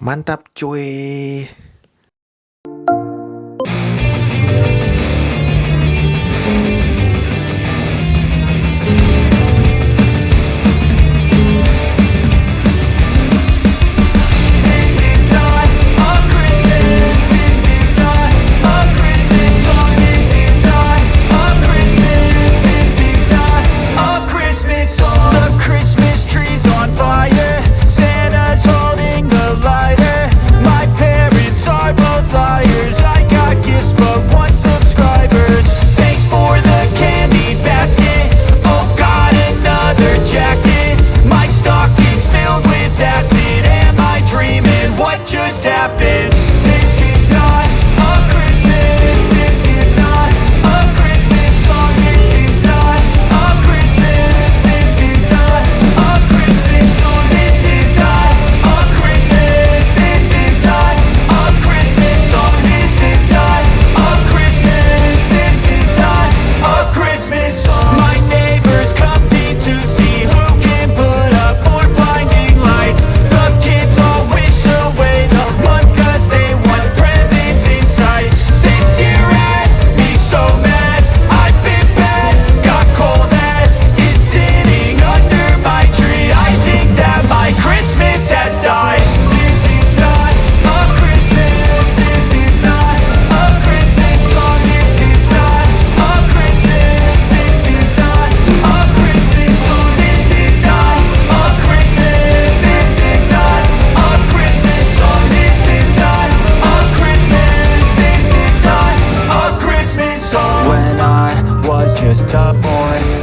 Mantap cuy.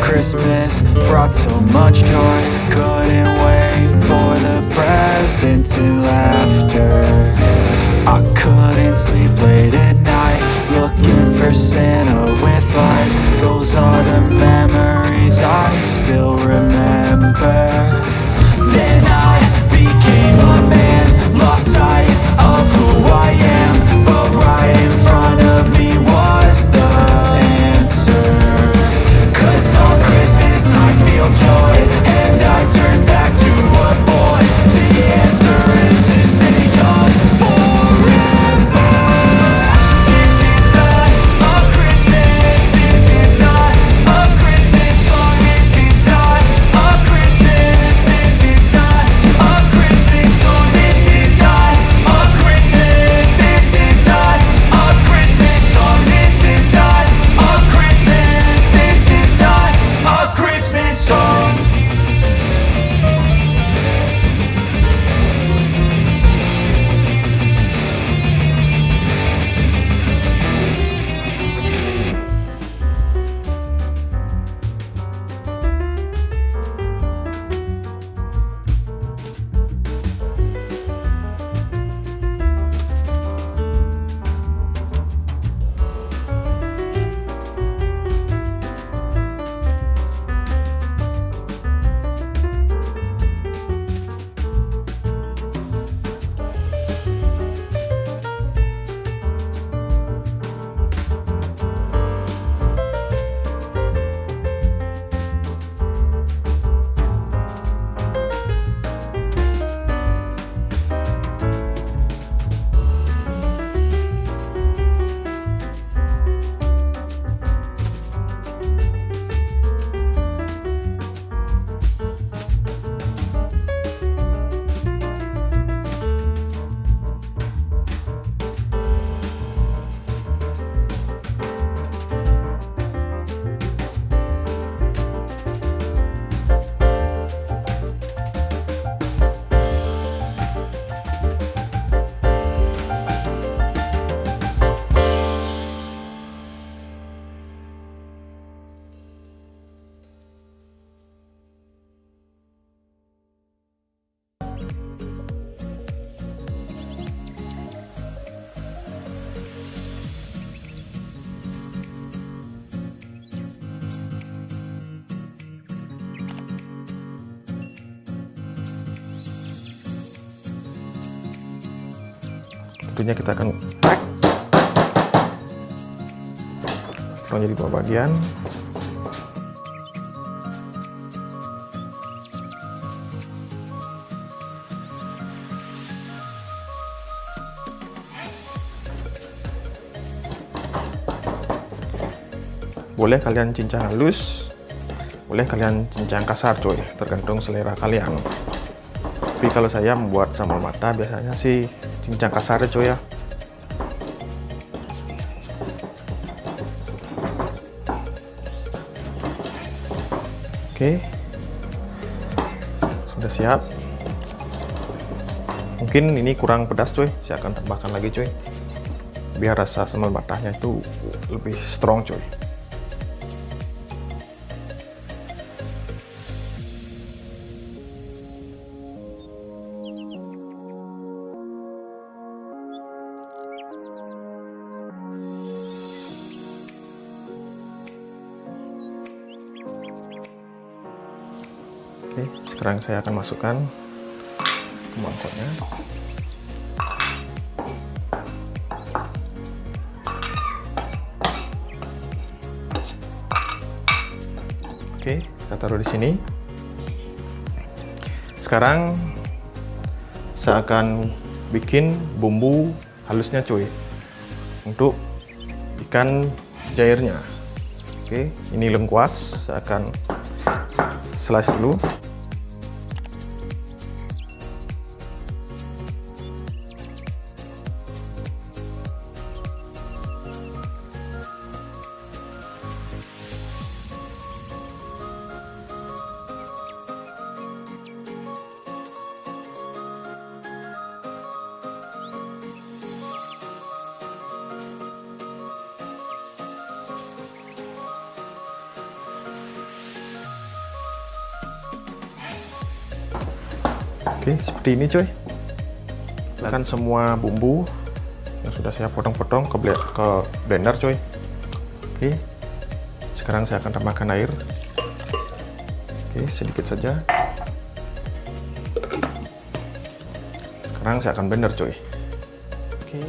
Christmas brought so much joy. Couldn't wait for the presents and laughter. I couldn't sleep late at night, looking for Santa with lights. Those are the memories I still remember. Then I became a man, lost sight of who I am, but right in front of me was the answer. 'Cause on Christmas I feel joy, and I turn back to a boy. The answer is to stay young forever. This is not a Christmas, this is not a Christmas song. This is not a Christmas, this is not a Christmas song. This is not a Christmas, this is not a Christmas song. This is not a Christmas, this is not a Christmas song. Tentunya kita akan potong jadi dua bagian. Boleh kalian cincang halus, boleh kalian cincang kasar coy, tergantung selera kalian. Tapi kalau saya membuat sambal mata biasanya sih cincang kasar coy ya. Oke, sudah siap. Mungkin ini kurang pedas coy, saya akan tambahkan lagi coy, biar rasa sambal matahnya itu lebih strong coy. Oke, sekarang saya akan masukkan ke mangkoknya. Oke, saya taruh di sini. Sekarang saya akan bikin bumbu halusnya cuy untuk ikan mujairnya. Oke, ini lengkuas, saya akan slice dulu. Oke, seperti ini coy. Letakkan semua bumbu yang sudah saya potong-potong ke blender coy. Oke, sekarang saya akan tambahkan air. Oke, sedikit saja. Sekarang saya akan blender coy. Oke.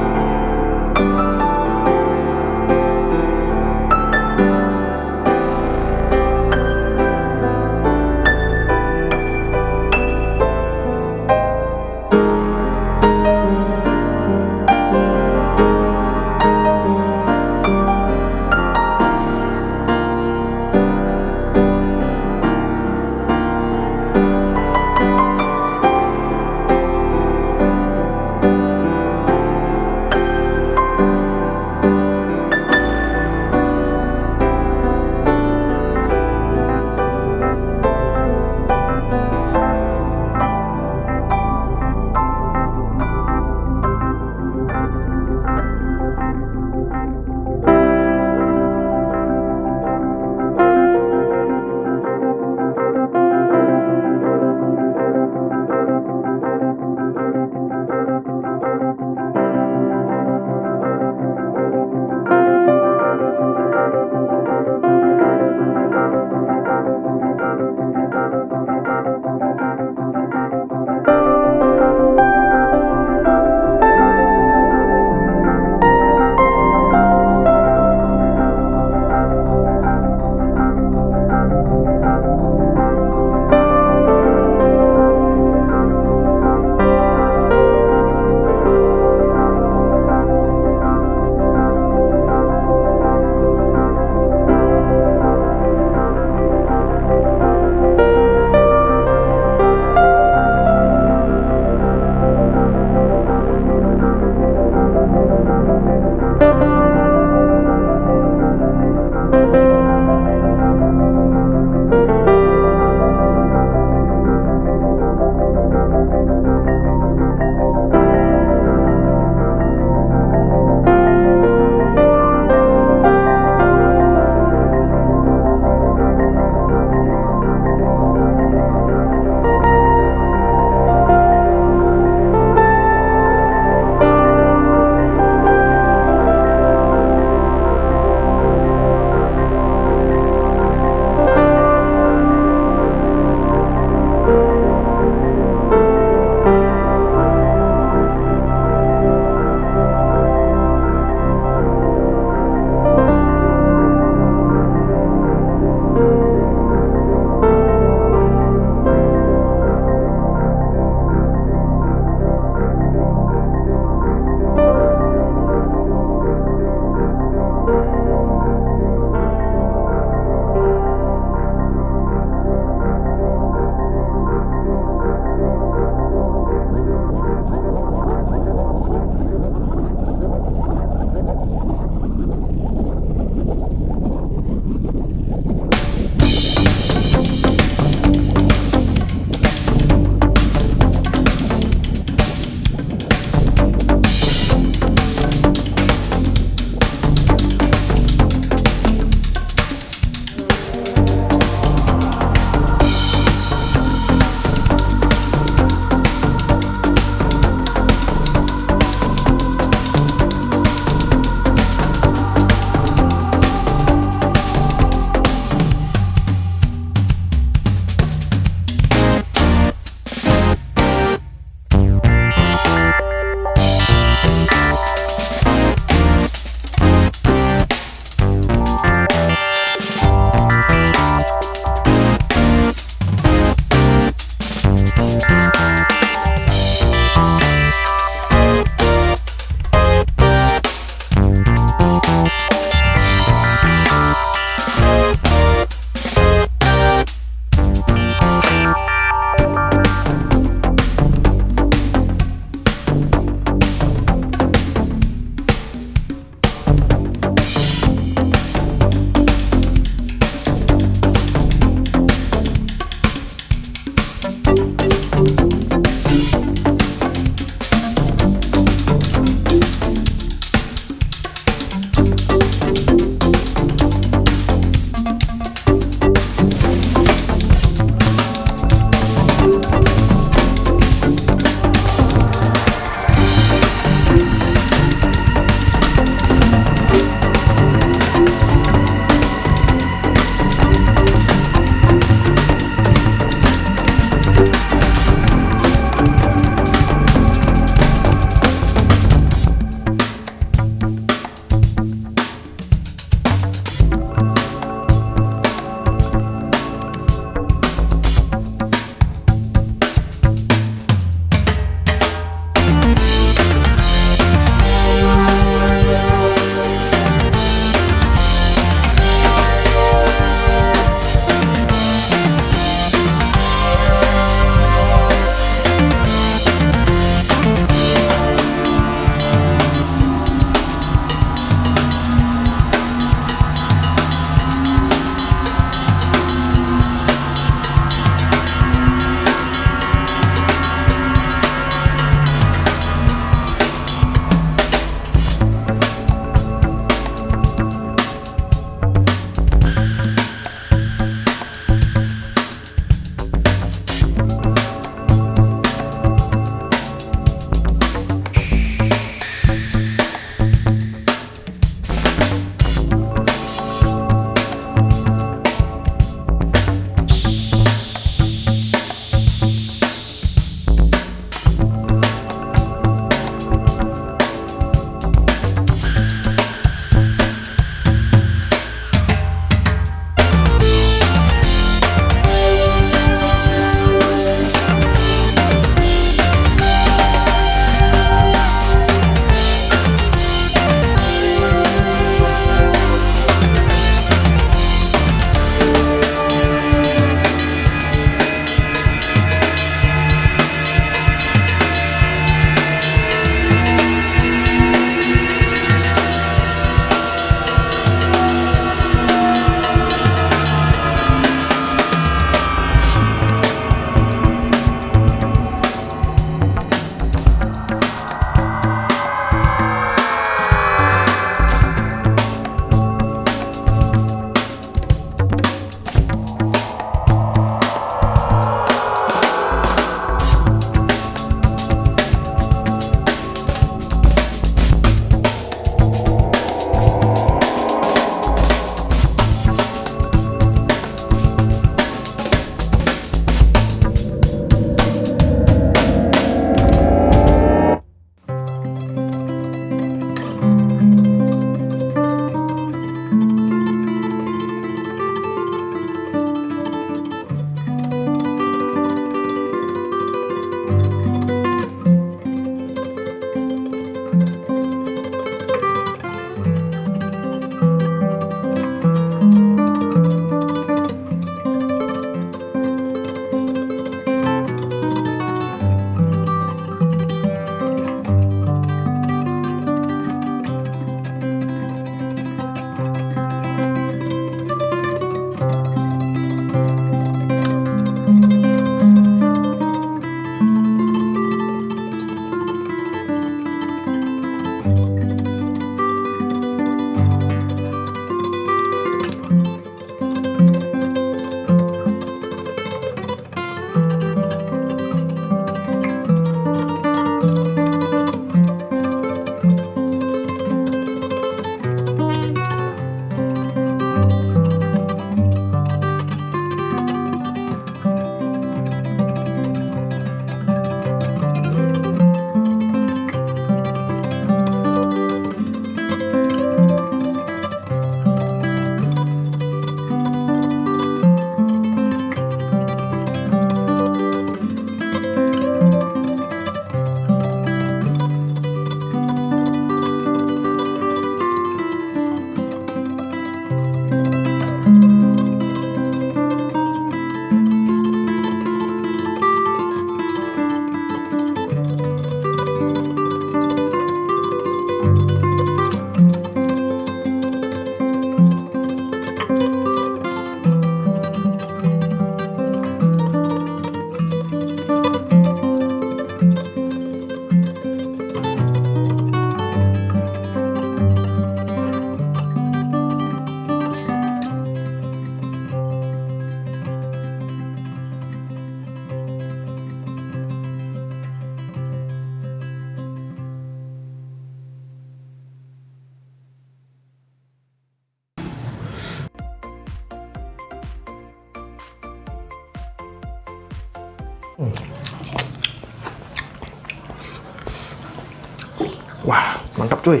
Wah, mantap cuy.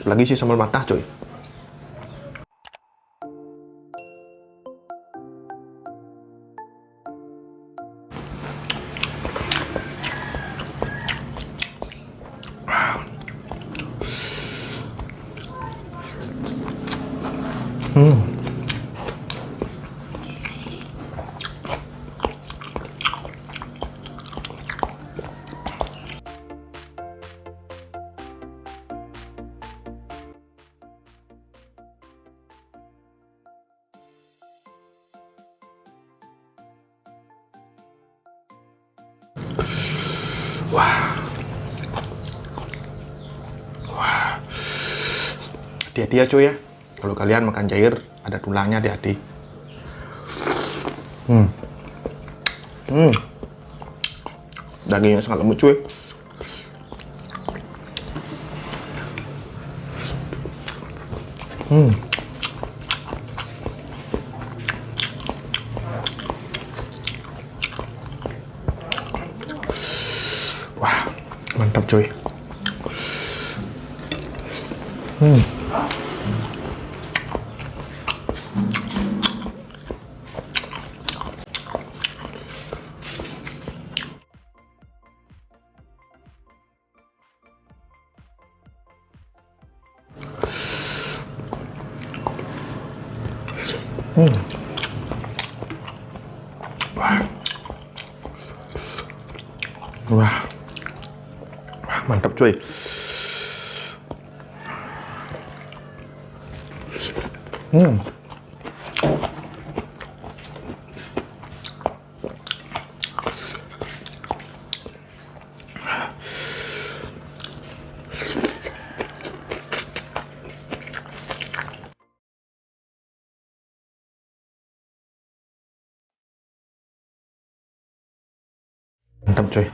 Lagi sih sambal matah cuy. Wah. Wah. Hati-hati ya cuy ya. Kalau kalian makan jair ada tulangnya, hati-hati. Dagingnya sangat lembut cuy. Wah, mantap cuy. Wah. Wah. Wah, mantap cuy. Mantap cuy.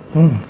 Hmm.